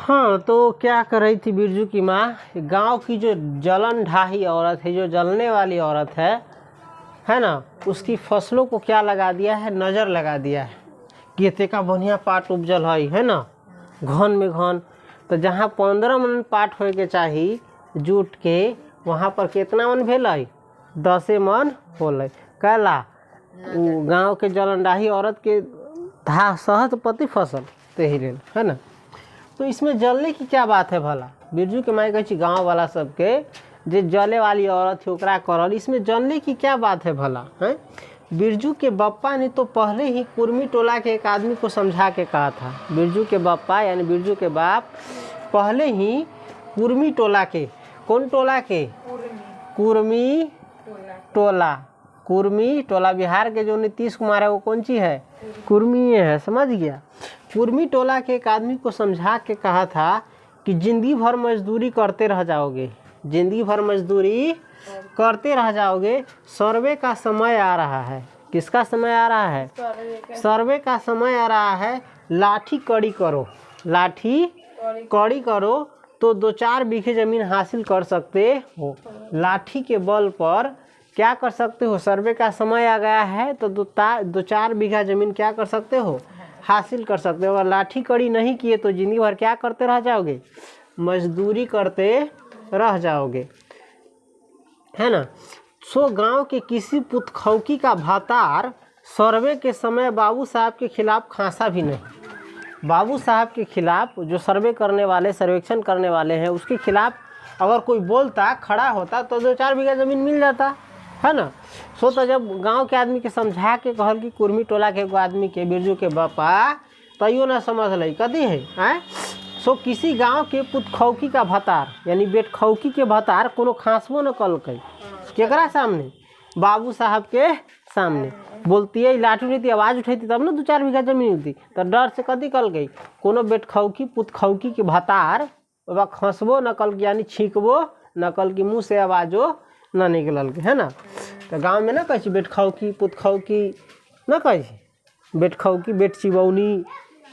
हाँ, तो क्या कर रही थी बिरजू की माँ, गांव की जो जलन ढाही औरत है, जो जलने वाली औरत है ना, उसकी फसलों को क्या लगा दिया है, नज़र लगा दिया है कि एते का बढ़िया पाट उपजल है ना, घन में घन। तो जहाँ 15 मन पाट होए के चाही जूट के, वहाँ पर कितना मन भेल, 10 मन होल। कैला गांव के जलनडाही औरत के धा सहत पति फसल ते ही लेल, है ना। तो इसमें जलने की क्या बात है भला। बिरजू के माई कही गाँव वाला सबके जे जले वाली औरत है ओकरा करल, इसमें जलने की क्या बात है भला है। बिरजू के बप्पा ने तो पहले ही कुर्मी टोला के एक आदमी को समझा के कहा था। बिरजू के बप्पा यानी बिरजू के बाप पहले ही कुर्मी टोला के, कौन टोला के, कुर्मी टोला, कुर्मी टोला बिहार के जो नीतीश कुमार है वो कौन सी है, कुर्मी है, समझ गया। कुर्मी टोला के एक आदमी को समझा के कहा था कि जिंदगी भर मजदूरी करते रह जाओगे, जिंदगी भर मजदूरी करते रह जाओगे, सर्वे का समय आ रहा है। किसका समय आ रहा है, सर्वे का समय आ रहा है। लाठी कड़ी करो, लाठी कड़ी करो तो 2-4 बीघे ज़मीन हासिल कर सकते हो। लाठी के बल पर क्या कर सकते हो, सर्वे का समय आ गया है तो 2-4 बीघा ज़मीन क्या कर सकते हो, हासिल कर सकते हो। अगर लाठी कड़ी नहीं किए तो जिंदगी भर क्या करते रह जाओगे, मजदूरी करते रह जाओगे, है ना। सो गांव के किसी पुतखौकी का भातार सर्वे के समय बाबू साहब के खिलाफ खांसा भी नहीं। बाबू साहब के खिलाफ जो सर्वे करने वाले, सर्वेक्षण करने वाले हैं, उसके खिलाफ अगर कोई बोलता, खड़ा होता तो 2-4 बीघा ज़मीन मिल जाता, है ना। सो तो जब गांव के आदमी के समझा के कहल कि कुर्मी टोला के एगो आदमी के, बिरजू के बापा, तैयो ना समझ ली कथी है। सो किसी गांव के पुतखौकी का भतार यानी बेटखौकी के भतार कोनो खांसबो न कलकै, केकरा सामने, बाबू साहब के सामने। बोलती है लाठी उठती, आवाज़ उठती तब ना 2-4 बीघा जमीन होती, तो डर से कथी कल गई, कोनो बेटखौकी पुतखौकी के भतार ओबा खसबो न कल, यानी छींकबो न कल की, मुँह से आवाज़ो न निकलल के, है ना। तो गांव में ना कही बेटखौकी पुतखौकी न कही, बेटखौकी बेट चिबौनी,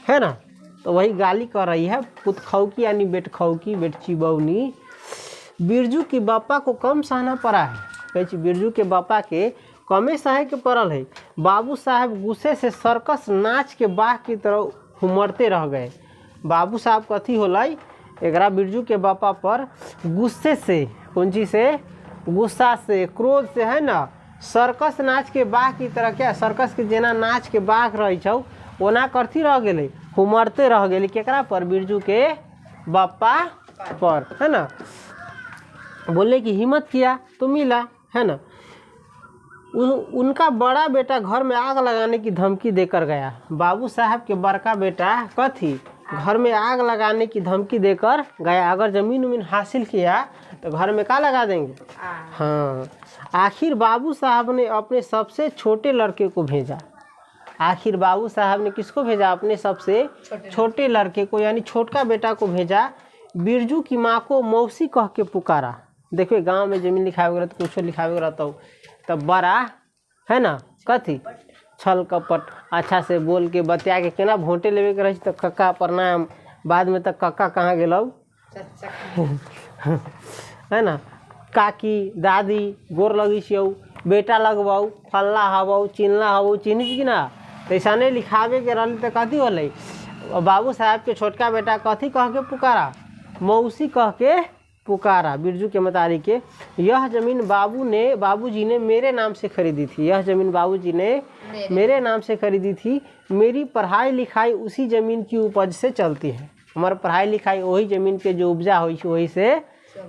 है ना। तो वही गाली कर रही है, पुतखौकी यानी बेटखौकी बेट चिबौनी। बिरजू की बापा को कम सहना पड़ा है, कही बिरजू के बापा के कमे सहे के पड़ल है। बाबू साहब गुस्से से सर्कस नाच के बाघ की तरह उमड़ते रह गए। बाबू साहब कथी होलै, एकरा बिरजू के बापा पर गुस्से से, कौन चीज से, गुस्सा से, क्रोध से, है ना। सर्कस नाच के बाघ की तरह, क्या सर्कस के जेना नाच के बाघ रही छौ ओना करती रह गए, उमड़ते रह गए। केकरा पर, बिरजू के बापा पर, है ना। बोले कि हिम्मत किया तो मिला, है ना। उनका बड़ा बेटा घर में आग लगाने की धमकी देकर गया। बाबू साहब के बड़का बेटा कथी, घर में आग लगाने की धमकी देकर गया। अगर ज़मीन उमीन हासिल किया तो घर में क्या लगा देंगे। हाँ, आखिर बाबू साहब ने अपने सबसे छोटे लड़के को भेजा। आखिर बाबू साहब ने किसको भेजा, अपने सबसे छोटे लड़के को, यानी छोटका बेटा को भेजा। बिरजू की माँ को मौसी कह के पुकारा। देखिए गांव में जमीन लिखावे वगैरह तो कुछ लिखावे रहता हो, तब बड़ा, है ना, कथी छल कपट अच्छा से बोल के बतिया के केना भोटे लेवे के रही, तो कक्का प्रणाम, बाद में तक कक्का कहाँ गेलौ, है ना, काकी दादी गोर लगी छियौ, बेटा लगवाऊ, फल्ला हवाऊ, चिन्हला हवाऊ, चिन्ह कि ना। ऐसा नहीं लिखावे के रही तो कथी होलै, बाबू साहब के छोटका बेटा कथी कह के पुकारा, मौसी कह के पुकारा। बिरजू के मतारी के, यह ज़मीन बाबूजी ने मेरे नाम से खरीदी थी, यह ज़मीन बाबूजी ने मेरे नाम से खरीदी थी। मेरी पढ़ाई लिखाई उसी ज़मीन की उपज से चलती है। हमारा पढ़ाई लिखाई वही ज़मीन के जो उपजा हुई वही से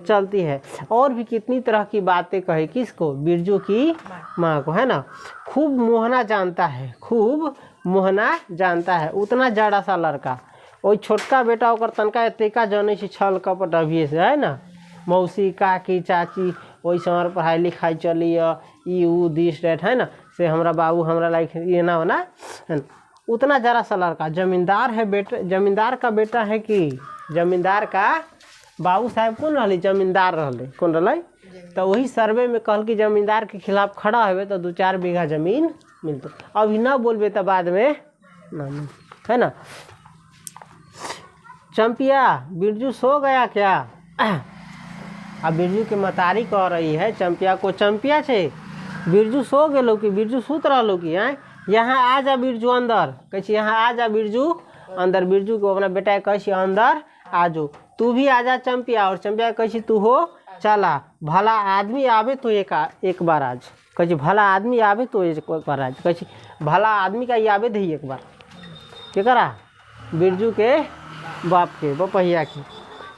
चलती है। और भी कितनी तरह की बातें कही, किसको, बिरजू की माँ को, है ना। खूब मोहना जानता है, खूब मोहना जानता है, उतना जड़ा सा लड़का। वही छोटका बेटा ओकर तनका एतेका जाने से छल कपट अभी से, है ना। मौसी काकी चाची वही से हमारा पढ़ाई लिखाई चली है, दिस डेट, है ना, से हमारा बाबू हमारा लाइक ये ना होना, है ना। उतना जरा सा लड़का जमींदार है, बेटा जमींदार का बेटा है कि जमींदार का बाबू साहब कौन रही, जमींदार रहे, कौन रही। तो वही सर्वे में कहल कि जमींदार के खिलाफ खड़ा हुए तो 2-4 बीघा जमीन मिलते। अभी ना बोलबे तो बाद में ना, है ना। चंपिया बिरजू सो गया क्या? अब बिरजू के मतारी कह रही है चंपिया को, चंपिया छे बिरजू सो गेलो कि बिरजू सुत रहो कि हैं, यहाँ आ जा बिरजू अंदर, कहे यहाँ आ जा बिरजू अंदर। बिरजू को अपना बेटा कहे अंदर आ जो, तू भी आ जा चंपिया। और चंपिया कहे तू हो चला, भला आदमी आवे तो एक बार आज, कहे भला आदमी आवे तो एक बार आज, कहे भला आदमी का आवे दी एक बार। क्या करा? बिरजू के बाप के बपहिया की।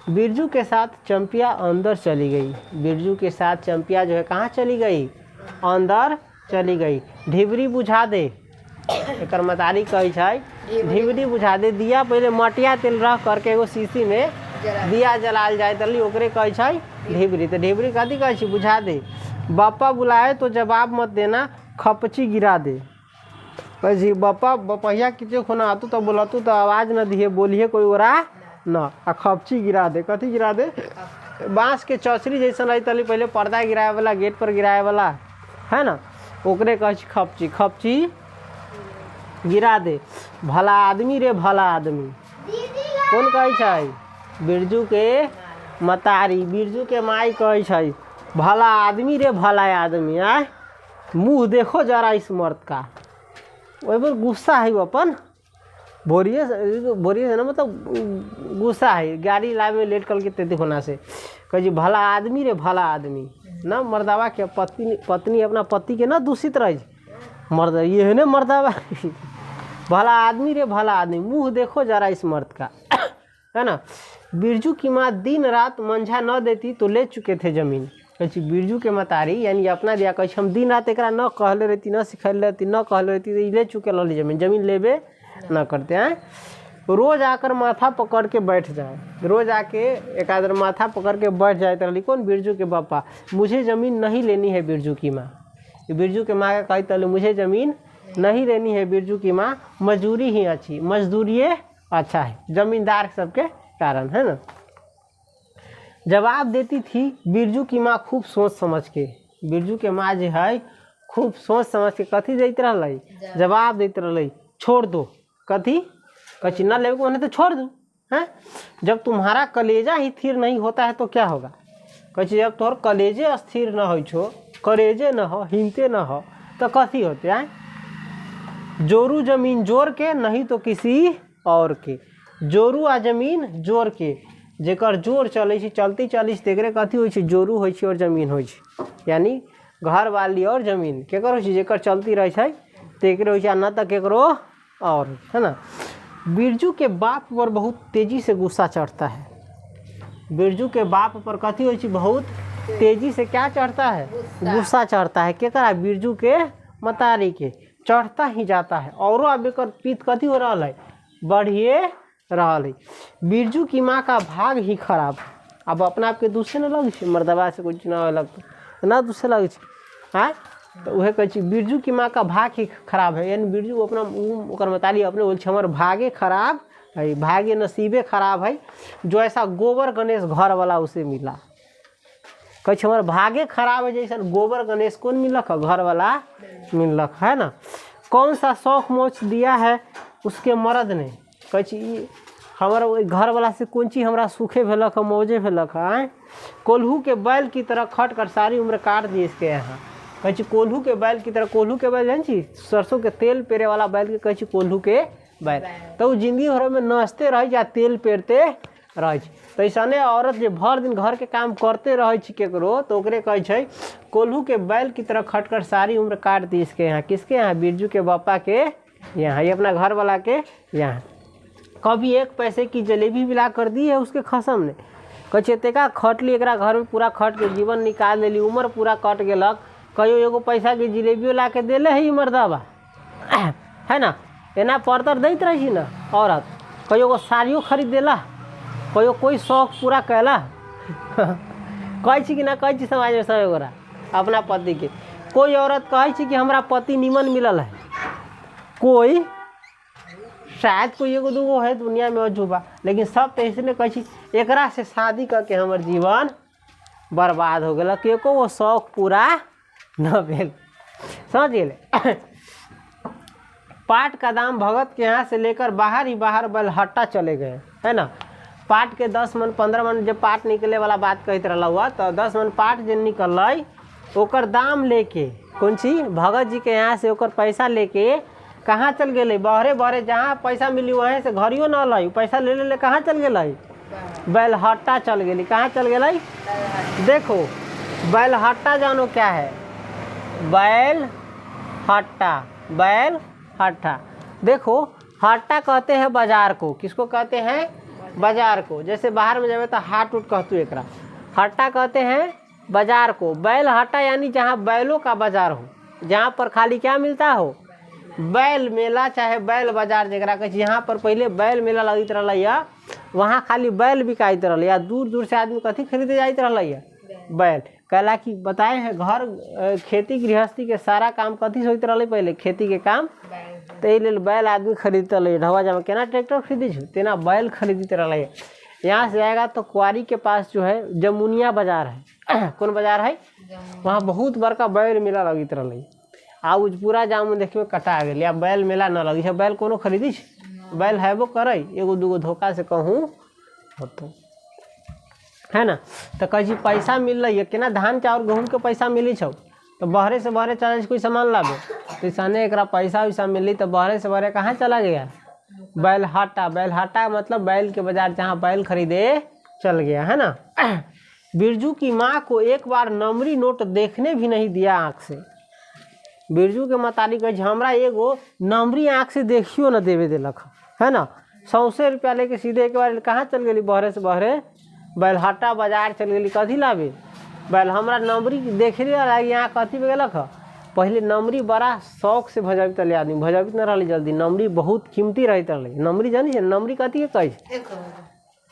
बिरजू के साथ चंपिया अंदर चली गई। बिरजू के साथ चंपिया जो है कहाँ चली गई? अंदर चली गई। ढिबरी बुझा दे, एक मतारी कहे ढिबरी बुझा दे। दिया पहले मटिया तेल रख करके एगो शीशी में दिया जलाल जाए तली ओकरे कहे ढिबरी। तो ढिबरी कथी कहे बुझा दे। बापा बुलाए तो जवाब मत देना, खपची गिरा दे। कहे बापा बपहिया किचे खोना आतू तो बोलतू तो आवाज़ न दिए, बोलिए कोई ओरा न, आ खपची गिरा दे। कथी गिरा दे? बाँस के चौचरी जैसा रही तली पहले पर्दा गिराए वाला, गेट पर गिराए वाला है ना, ओकरे कहे खपची। खपची गिरा दे। भला आदमी रे भला आदमी, कौन कहे? बिरजू के मतारी। बिरजू के माई कहे भला आदमी रे भला आदमी। आए मुँह देखो जरा इस मर्द का। वही पर गुस्सा है वो अपन बोरिए से ना, मतलब गुस्सा है। गाड़ी लाए में लेट कर के तेते होना से कहे भला आदमी रे भला आदमी ना। मर्दावा के पत्नी अपना पति के ना दूषित रहे मर्द, ये है ना मर्दावा। भला आदमी रे भला आदमी, मुँह देखो जरा इस मर्द का, है ना। बिरजू की माँ दिन रात मंझा न देती तो ले चुके थे ज़मीन। कहे बिरजू के मतारी यानी अपना दिया, कहे हम दिन रात एक न कहले रहती, न सिखल रहती, न कहले रहती तो ले चुके ली ज़मीन। ज़मीन लेबे न करते हैं। रोज़ आकर माथा पकड़ के बैठ जाए, रोज़ आके एक आदर माथा पकड़ के बैठ जाए तो कौन? बिरजू के पापा। मुझे ज़मीन नहीं लेनी है बिरजू की माँ। बिरजू के माँ का कही तले मुझे ज़मीन नहीं लेनी है बिरजू की माँ, मजदूरी ही अच्छी, मजदूरी अच्छा है ज़मींदार सबके कारण, है ना। जवाब देती थी बिरजू की माँ खूब सोच समझ के। बिरजू के माँ जो है खूब सोच समझ के कथी देते रही? जवाब देते रही। छोड़ दो। कथी? कची न ले को तो छोड़ दो हैं। जब तुम्हारा कलेजा ही स्थिर नहीं होता है तो क्या होगा? कची जब तोहर कलेजे स्थिर न हो छो, कलेजे न हो, हिमते न हो तो कथी होते हैं? जोरू जमीन जोर के, नहीं तो किसी और के। जोरू आ जमीन जोर के, जेकर जोर चले चलती चलिस तेकरे कथी हो जोरू हो और जमीन हो, यानी घर वाली और जमीन केकर हो जेकर चलती रहे तेकरे हो, न तो केकरो और, है ना। बिरजू के बाप पर बहुत तेजी से गुस्सा चढ़ता है। बिरजू के बाप पर कथी हो बहुत तेजी से क्या चढ़ता है? गुस्सा चढ़ता है। क्या करा? बिरजू के मतारी के चढ़ता ही जाता है। और अब एक पीत कथी हो रहा है? बढ़िए रहा है। बिरजू की माँ का भाग ही खराब। अब अपना आपके दूसरे न लग मर्दबा से कुछ ना लगता ना दूसरे लग हाँ, तो वह कहे बिरजू की माँ का भाग ही खराब है, यानी बिरजू अपना ओकर मताली अपने बोल हमारे भागे खराब है, भाग्य नसीबे खराब है जो ऐसा गोबर गणेश घर वाला उसे मिला। कहे हमारे भागे खराब है जैसा गोबर गणेश कौन मिलक है? घर वाला मिलक, है ना। कौन सा शौक मोच दिया है उसके मर्द ने? कहे हमारा घर वाला से कौन चीज़ हमारा सूखे भेलक है, मौजे भेलक है। कोल्हू के बैल की तरह खट कर सारी उम्र काट दी इसके यहाँ। कहे कोल्हू के बैल की तरह, कोल्हू के बैल जान छी सरसों के तेल पेरे वाला बैल के कहे कोल्हू के बैल, तो जिंदगी भर में नाचते रह या तेल पेरते रह। तो ऐसा औरत जो भर दिन घर के काम करते रहे केकरो तो ओकरे कहे कोल्हू के बैल की तरह खट कर सारी उम्र काट दी इसके यहाँ। किसके यहाँ? बिरजू के बापा के यहाँ, ये अपना घर वाला के यहाँ। कभी एक पैसे की जलेबी मिला कर दी है उसके खसम ने। कहे तेका खटली एक घर में पूरा खट के जीवन निकाल देली, उम्र पूरा कट गलक, कहियो एगो पैसा के जिलेबियो ला के दिले है मर्दाबा, है ना। एना परतर दैत रही ना औरत, कहियो एगो साड़ियों खरीद देला, कहियो कोई शौक पूरा कैला। कहे कि ना कहे समाज में सब गोरा अपना पति के। कोई औरत कहे कि हमारा पति निमन मिलल है, कोई शायद कोई एगो दूगो है दुनिया में अजूबा, लेकिन सब तो इसलिए कहे एकरा से शादी करके हमार जीवन बर्बाद हो गया, एको वो शौक पूरा न भेल। समझ गए। पाट का दाम भगत के यहाँ से लेकर बाहर ही बाहर बलहट्टा चले गए, है ना। पाट के 10 मन 15 मन जब पाट निकले वाला बात कहत रहा हुआ तो 10 मन पाट जो निकल ओकर दाम लेके कौन सी भगत जी के यहाँ से ओकर पैसा लेके कहाँ चल गए बहरे बहरे जहाँ पैसा मिली वहीं से घरियो न लाई पैसा ले ले कहाँ चल गए बैलहट्टा चल गई। कहाँ चल गए देखो बैलहट्टा जानो क्या है बैल हट्टा देखो हट्टा कहते हैं बाजार को। किसको कहते हैं बाजार को। जैसे बाहर में जावे तो हाट उट कहतु एकरा हट्टा कहते हैं बाजार को। बैल हट्टा यानी जहाँ बैलों का बाजार हो जहाँ पर खाली क्या मिलता हो बैल मेला चाहे बैल बाजार जरा कहे यहाँ पर पहले बैल मेला लगत रहा वहाँ खाली बैल बिकाइत रहा या दूर दूर से आदमी कथी खरीदे जाइत रहा बैल। कहला कि बताए हैं घर खेती गृहस्थी के सारा काम कथी से होते रहा पहले खेती के काम तो ये बैल आदमी खरीदते रहे। ढवा जमा केना ट्रैक्टर खरीदी छो तेना बैल खरीदते रहा। यहाँ से आएगा तो कुआरी के पास जो है जमुनिया बाजार है कौन बाजार है वहाँ बहुत बड़का बैल मेला लगित रहा। आ पूरा जाम में देखिए कटा गए या बैल मेला न लगी बैल कोनो खरीदी बैल हैबो करे एगो दूगो धोखा से कहूँ होतो है ना। तो कही पैसा मिल रही है केना धान चाउर गेहूँ के पैसा मिली छो तो बहरे से बहरे चले कोई सामान लाबे तो इसाने एक पैसा वैसा मिली तो बहरे से बहरे कहाँ चला गया बैलहट्टा मतलब बैल के बाजार जहाँ बैल खरीदे चल गया है ना। बिरजू की माँ को एक बार नमरी नोट देखने भी नहीं दिया आँख से। बिरजू के मतारी कहे हमरा एगो नमरी आँख से देखियो न देवे दिलक है ना। 100 रुपया लेके सीधे एक बार कहाँ चल गई बहरे से बहरे बैलहट्टा बाजार चल गई कथी लाबे बैल हमरा नमरी देखे लगी यहाँ कथी पे गलक पहले नमरी बड़ा शौक से भजावित रहे आदमी भजावित न रही जल्दी नमरी बहुत कीमती रहते रहे। नमरी जानी है नमरी कथी के कहे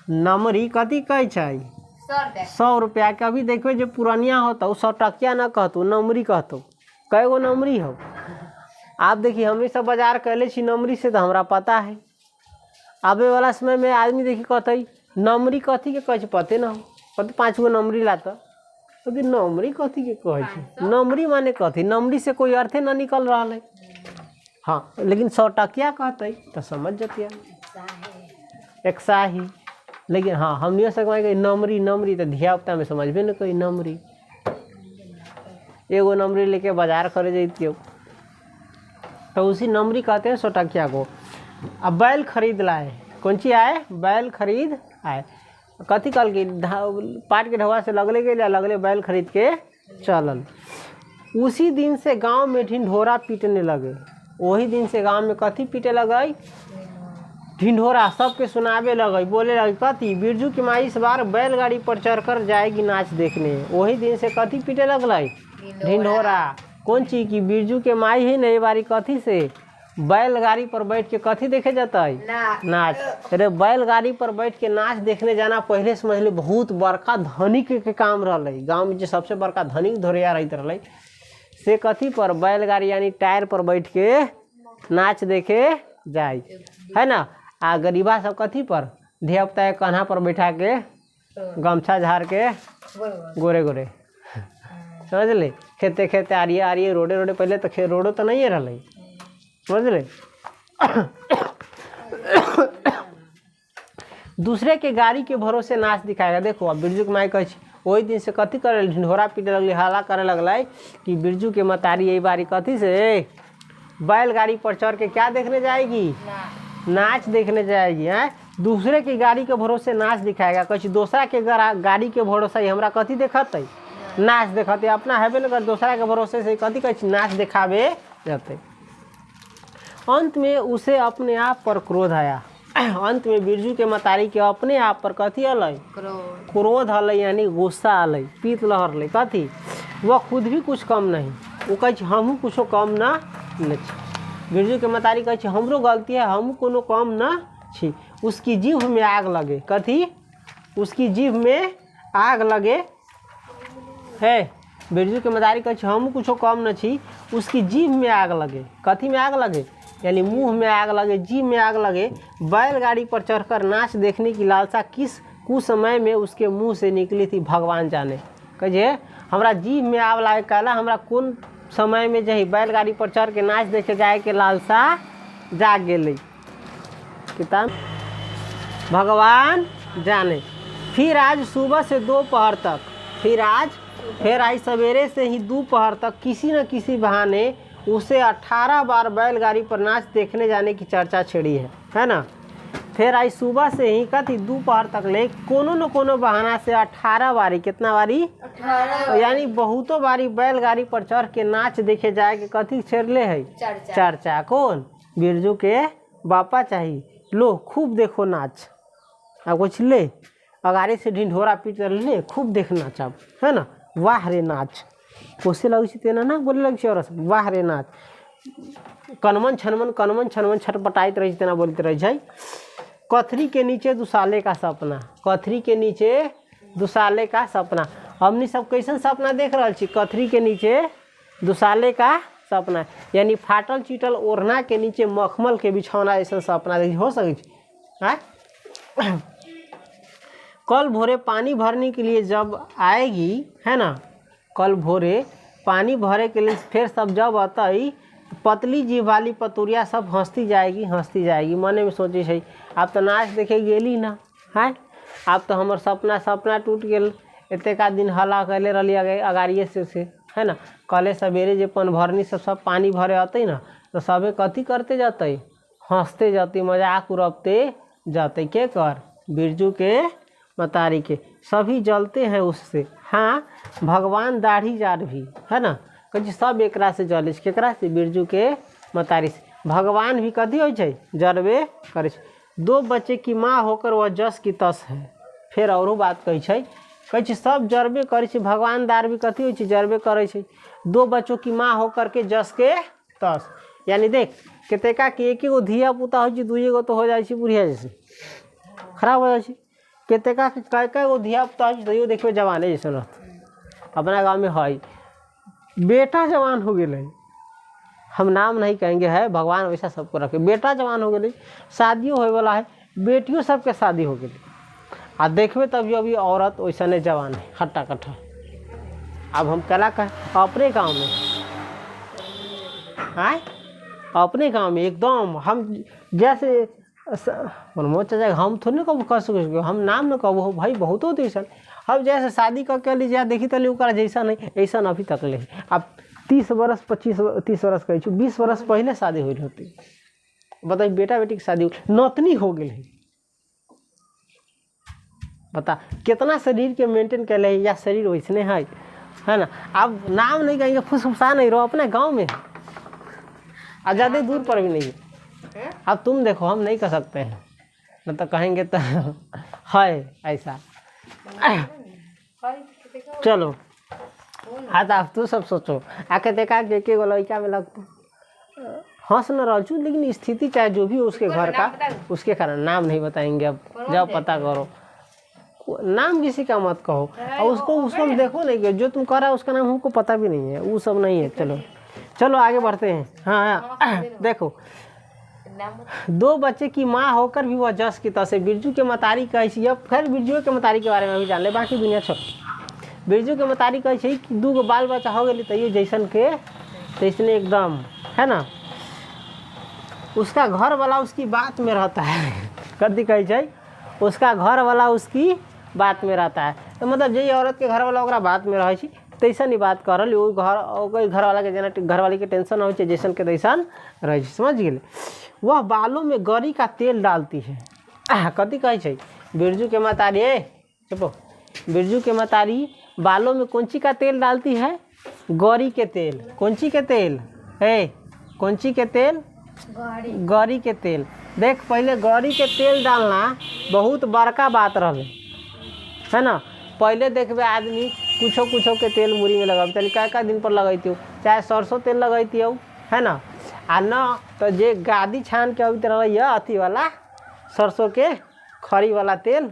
नमरी कथी कहे 100 रुपया के। अभी देखो जो पुरानिया होता 100 टकिया न कहतु नमरी कहतु कई गो नमरी हो। आप देखिए हम सब बाजार कैले छी नमरी से तो हमरा पता है। आबे वाला समय में आदमी देखी कहते नमरी कथी के कहे पते ना हो कहते 5 गो नमरी लाता कहते नमरी कथी के कहे नमरी माने कथी नमरी से कोई अर्थे ना निकल रहा है। हाँ लेकिन 100 टकिया कहते तो समझ जाती एक शाही। लेकिन हाँ हमने समझ नमरी नमरी तो धियापुता में समझ भी न कोई नमरी एगो नमरी लेके बाजार करे जाती तो उसी नमरी कहते हैं 100 टकिया को। अब बैल खरीद लाए कौन ची आए बैल खरीद आए कथी कल की पाट के ढवा से लगले गए लगले बैल खरीद के चलल। उसी दिन से गांव में ढिंढोरा पीटने लगे। वही दिन से गांव में कथी पीटे लगे ढिंढोरा सबके सुनावे लगे बोले लगे कथी बिरजू की माँ इस बार बैलगाड़ी पर चढ़कर जाएगी नाच देखने। वही दिन से कथी पीटे लगल ढिंढोरा कौन चीज की बिरजू के माई है नई बारी कथी से बैलगाड़ी पर बैठ के कथी देखे जाता है नाच। अरे बैलगाड़ी पर बैठ के नाच देखने जाना पहले से पहले बहुत बड़का धनिक के काम रहा। गाँव में जो सबसे बड़का धनिक धोरिया रहते रहा से कथी पर बैलगाड़ी यानी टायर पर बैठ के नाच देखे जाए है ना। आ गरीबा सब कथी पर धियापुता कान्हा पर बैठा के गमछा झाड़ के गोरे गोरे समझ ले खेते खेते आरिये रोडे रोडे पहले तो रोडो तो नहीं रहा समझ ले। दूसरे के गाड़ी के भरोसे नाच दिखाएगा। देखो अब बिरजू के माई कहे वही दिन से कथी करे ढिंढोरा पीटे लगल हाला करे लगल कि बिरजू के मतारी यही बारी कथी से बैलगाड़ी पर चढ़ के क्या देखने जाएगी नाच देखने जाएगी हैं। दूसरे की गाड़ी के भरोसे नाच दिखाएगा कहीं दूसरा के गाड़ी के भरोसे ही हमरा कथी देखते नाच देखते अपना हेबे न कर दूसरा के भरोसे से कथी कहे नाच दिखावे जाते। अंत में उसे अपने आप पर क्रोध आया। अंत में बिरजू के मतारी के अपने आप पर कथी अल क्रोध अल यानी गुस्सा अल पीत लहर ले कथी वह खुद भी कुछ कम नहीं वो कहे हमहूँ कुछो कम ना बिरजू के मतारी कहे हमरो गलती है हम कोनो कम ना छी। उसकी जीभ में आग लगे कथी उसकी जीभ में आग लगे है। बिरजू के मतारी कहे हम कुछो कम न छी उसकी जीभ में आग लगे कथी में आग लगे यानी मुंह में आग लगे जीभ में आग लगे। बैलगाड़ी पर चढ़कर नाच देखने की लालसा किस कुछ समय में उसके मुंह से निकली थी भगवान जाने। कहे हमरा जीभ में आग लगे कहला हमरा कौन समय में जही बैलगाड़ी पर चढ़ के नाच देखे जाए के लालसा जाग गई। किताब भगवान जाने। फिर आज सुबह से दोपहर तक, फिर आज सवेरे से ही दोपहर तक किसी न किसी बहाने उसे 18 बार बैलगाड़ी पर नाच देखने जाने की चर्चा छिड़ी है ना। फिर आज सुबह से ही कथी दोपहर तक ले कोनो न कोनो बहाना से 18 बारी, कितना बारी 18, यानी बहुतों बारी बैलगाड़ी पर चढ़ के नाच देखे जाए के कथी छेड़ले है चर्चा। कौन? बिरजू के बापा चाहिए। लो खूब देखो नाच, अब कुछ ले अगाड़ी से ढिंढोरा पीट कर ले खूब देख नाच अब, है ना। वाह रे नाच कोसे लगे तेना ना बोले लगे और वाह रे नाच कनमन छनमन छटपटाइत रही तेना बोलते रह जाए। कथरी के नीचे दुसाले का सपना, कथरी के नीचे दुसाले का सपना। हमनी सब कैसन सपना देख रहा छी? कथरी के नीचे दुसाले का सपना, यानी फाटल चीटल ओढ़ना के नीचे मखमल के बिछौना ऐसा सपना हो सके। कल भोरे पानी भरने के लिए जब आएगी, है ना, कल भोरे पानी भरे के लिए फिर सब जब आता ही पतली जीभ वाली पतुरिया सब हंसती जाएगी। मन में सोचे है आप तो नाच देखे गेली ना है, आप तो हमार सपना टूट गए। एतेका दिन हला कैले रही अगाड़िए से है ना। कल सवेरे जे पन भरनी सब पानी भरे आते ना तो सबे कथी करते जाते, हंसते जाते, मजाक उड़पते जाते। के कर? बिरजू के मतारी के। सभी जलते हैं उससे। हाँ भगवान दाढ़ी जार भी, है ना, कहे सब एकरा से जले। केकरा से? बिरजू के मतारी से। भगवान भी कथी हो जरबे करे। दो बच्चे की माँ होकर वह जस की तस है। फिर औरो बात कहे सब जरबे करे। भगवान दार भी कथी हो जरबे करे। दो बच्चों की माँ होकर के जस के तस, यानी देख केतेका के एक गो धिया पुता हो, दुए गो तो हो जाए बुढ़िया जैसे खराब हो जाए। केतेका के कई गो धिया पुता हो तैयो देखिए जवाने जैसे रहते। अपना गाँव में है बेटा जवान हो गए, हम नाम नहीं कहेंगे, है भगवान वैसा सबको रखे। बेटा जवान हो गए, शादियों होए वाला है, बेटियों सबके शादी हो गई। आ देखबे तभी अभी औरत वैसा नहीं जवान है, हट्टा कट्ठा। अब हम कला कहें अपने गांव में, आए अपने गांव में एकदम हम जैसे चाचा हम थोड़ी ना कब कर सके, हम नाम न कहो भाई बहुत होते ऐसा। अब जैसे शादी करके लीजिए देखी तो ओकरा जैसा नहीं ऐसा अभी तक ले। अब 30 वर्ष 30 वर्ष कहे 20 वर्ष पहले शादी हुई होती। बताइए बेटा बेटी की शादी नतनी हो गई है, बता कितना शरीर के मेंटेन कर ले, या शरीर वैसने है ना। अब नाम नहीं कहेंगे, फुसफुसा नहीं रहो, अपने गांव में है, ज़्यादा दूर पर भी नहीं है। अब तुम देखो हम नहीं कर सकते हैं, न तो कहेंगे तो है ऐसा। चलो हाँ तो आप तू सब सोचो आके देखा कि एक लड़का में लगता हंस न रचू, लेकिन स्थिति चाहे जो भी हो उसके घर का, उसके कारण नाम नहीं बताएंगे। अब जब पता करो, नाम किसी का मत कहो, और उसको देखो नहीं कि जो तुम कर रहा है उसका नाम हमको पता भी नहीं है, वो सब नहीं है। चलो आगे बढ़ते हैं। हाँ देखो, दो बच्चे की माँ होकर भी वह जस की तस है। बिरजू के मतारी कहे, अब खैर बिरजू के मतारी के बारे में भी जान ले, बाकी दुनिया छोड़। बिरजू के मतारी कहे कि 2 गो बाल बच्चा हो गए तैयो जैसन के तैसने एकदम, है ना। उसका घर वाला उसकी बात में रहता है। कदी कहे उसका घर वाला उसकी बात में रहता है, तो मतलब जे औरत के घर वाला ओकरा बात में रहे तैसा नहीं बात करल, वो घर वाला के जना घरवाली के टेंशन हो जैसन के तैसन रहे, समझ गए। वह बालों में गरी का तेल डालती है। कथी कहे बिरजू के मतारी, चुपो, बिरजू के मतारी बालों में कौनची का तेल डालती है? गौरी के तेल। कौनची के तेल है? कौनची के तेल? गौरी के तेल। देख पहले गौरी के तेल डालना बहुत बड़का बात रहे, है ना। पहले देखबे आदमी कुछो के तेल मुड़ी में लगा चली का दिन पर लगती हो, चाहे सरसों तेल लगती हो, है ना। आ न तो जे गादी छान के अभी तरह अथी वाला सरसों के खरी वाला तेल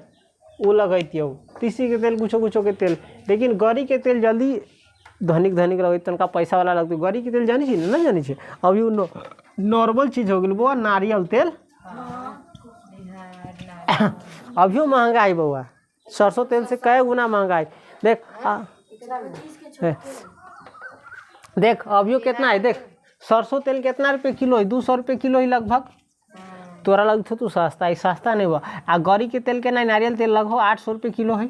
वो लगती हो, तीसी के तेल कुछो के तेल। लेकिन गौरी के तेल जल्दी धनिक लगे, तनका पैसा वाला लगती। गौरी के तेल जानी ना जानी छे, अभी वो नॉर्मल चीज़ हो गई बउआ, नारियल तेल अभियो महंगा है बउआ, सरसों तेल से कई गुना महंगा है। देख अभियो कितना है, देख सरसों तेल कितना रुपये किलो है? 200 रुपये किलो ही लगभग, तोरा लग तो सस्ता है, सस्ता नहीं हुआ। आ गौरी के तेल के ना नारियल तेल लगभग 800 रुपये किलो है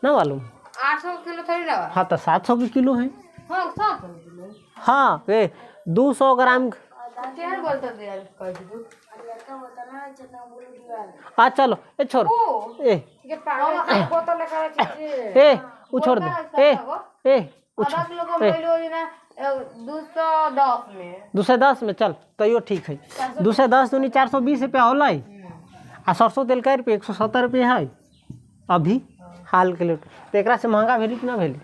ना मालूम? 800 किलो थोड़ी ना। हाँ तो 700 के किलो है। हाँ 700 किलो। हाँ ये 200 ग्राम। क्या बोलते थे यार कर दो। चलो ए छोड़ ए ये पागल बोतल लेकर चीज ए वो छोड़ दे ए आधा किलो को ले लो ना 210 में 210 में चल तैयो ठीक है। 210 दूनी 420 रुपया होला आ सरसों तेल कै रुपये 170 रुपये है अभी हाल के लिए। तो एक से महंगा भेली कि ना भेली?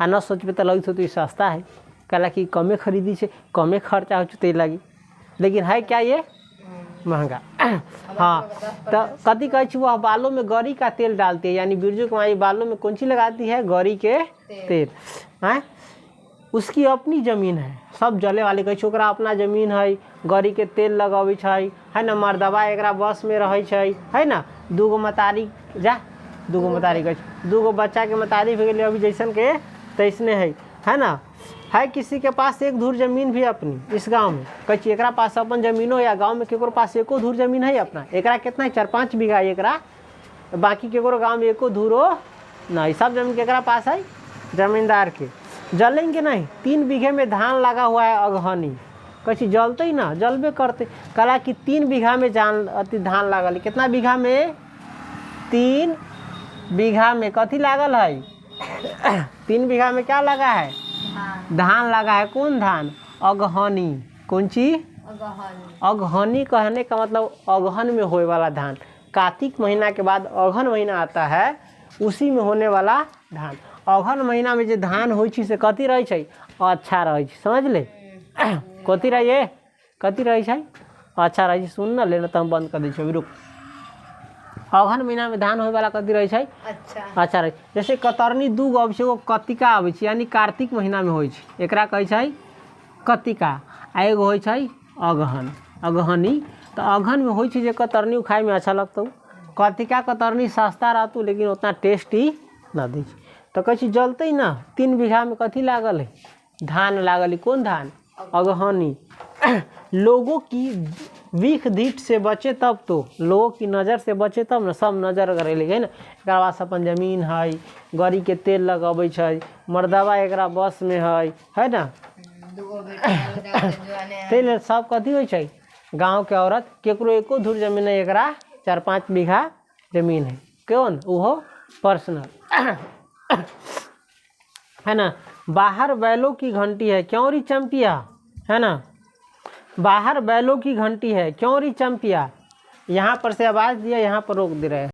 आ न सोचबे तो लगी तो सस्ता है कला कि कमे खरीदी से कमे खर्चा हो तेल लगी, लेकिन है क्या ये महंगा। हाँ तो कथी कहे वह बालों में गौरी का तेल डालती है, यानी बिरजू कुमारी बालों में कौन सी लगाती है? गौरी के तेल। हैं उसकी अपनी ज़मीन है, सब जले वाले कहे ओकरा अपना ज़मीन है, गौरी के तेल लगावे है ना। मर्दबा एकरा बस में रहे है ना। दूगो मतारी जा दूगो मतारी कहे दूगो बच्चा के मतारी हो गए अभी जैसन के तैसने है ना। है किसी के पास एक धूर जमीन भी अपनी इस गांव में कहे एकरा पास अपन जमीनो या गांव में केकरो पास एको धूर जमीन है अपना? एकरा कितना है 4-5 बीघा एकरा, बाकी केकरो गांव में एको धूरो नहीं, सब जमीन केकरा पास है? जमींदार के। जलेंगे नहीं। 3 बीघे में धान लगा हुआ है अगहनी, कहे जलते ही ना, जलबे करते। कला कि 3 बीघा में धान लागल। कितना बीघा में? 3 बीघा में कथी लागल है? 3 बीघा में क्या लगा है? धान लगा है। कौन धान? अगहनी। कौन ची? अगहनी कहने का मतलब अगहन में होने वाला धान। कार्तिक महीना के बाद अगहन महीना आता है, उसी में होने वाला धान। अगहन महीना में जो धान हो से कथी रहे छै? अच्छा रहे, समझ ले। कथी रहे? कथी रहे? अच्छा रहे। सुन न लेना तो हम बंद कर दी अभी रुक। अगहन महीना में धान होने वाला कथी रहे? अच्छा रहे। जैसे कतरनी 2 गो अब एगो कतिका आवे छै, यानी कार्तिक महीना में होइ छै, एकरा कहे छै कतिका। आ एगो होइ छै अगहन, अगहनी। तो अगहन में होइ छै जे कतरनी खाए में अच्छा लगतौ। कतिका कतरनी सस्ता रहतौ लेकिन उतना टेस्टी ना दै छै। तो कहे जलते ना। 3 बीघा में कथी लागल है? धान लागल है। कौन धान? अगहनी। लोगों की विख धीट से बचे तब तो, लोगों की नज़र से बचे तब ना, सब नज़र करे लगे ना। एक बाद अपन जमीन है, गौरी के तेल लगावे छै, मर्दबा एकरा बस में है ना। तेल सब कथी होइ छै? गाँव के औरत केकरो एको धूर जमीन है, एकरा 4-5 बीघा जमीन है। कौन? वो पर्सनल है ना। बाहर बैलों की घंटी है, क्यों री चंपिया? है ना। बाहर बैलों की घंटी है, क्यों री चंपिया? यहाँ पर से आवाज़ दिया, यहाँ पर रोक दे रहे हैं।